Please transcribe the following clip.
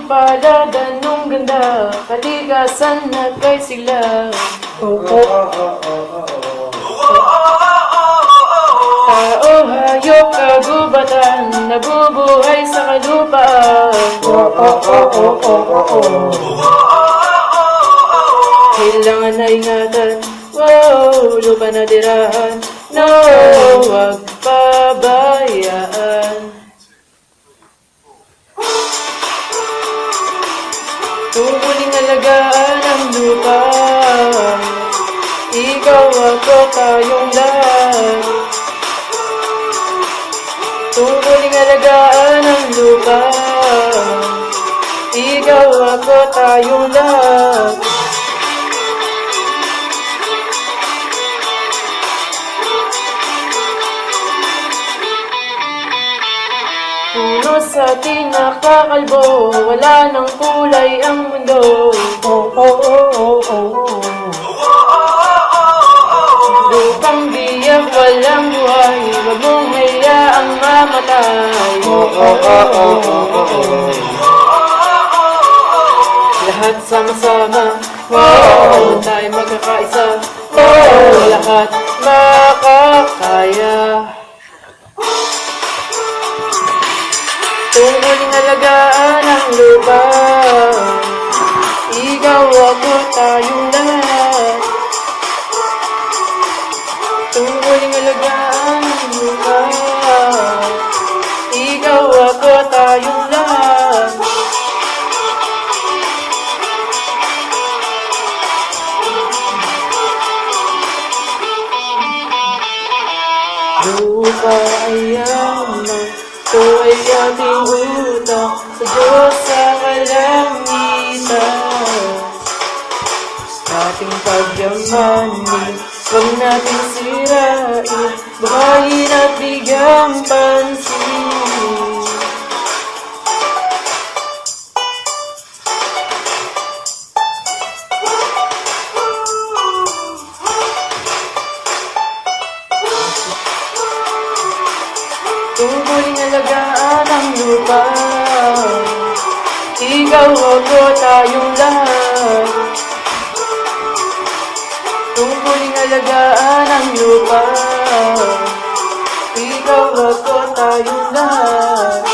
palad, anong ganda, kalikasan na kay sila. Tao, hayop, kagubatan, nabubuhay sa kalupaan. Kailangan na ingatan, lupa na tirahan, huwag pabayaan. Tumuling alagaan ang lupa, ikaw ako tayong lahat. Tumuling alagaan ang lupa, ikaw ako tayong lahat. Puno sa atin nakakalbo, wala nang kulay ang mundo. Lupang biyak, walang buhay, wag mong hayaang mamatay. Lahat sama-sama, tayo magkakaisa, lahat makakaya. Tumuling alagaan ang lupa, ikaw ako tayong lahat. Tumuling alagaan ang lupa, ikaw ako tayong lahat. Lupa ay yaman, ito ay ating utang sa Diyos sa kalangitan. Ating pagyamanin, huwag natin sirain, buhayin at bigyang pansin. Tumuling alagaan ang lupa, ikaw ako tayong lahat. Tumuling alagaan ang lupa, ikaw ako tayong lahat.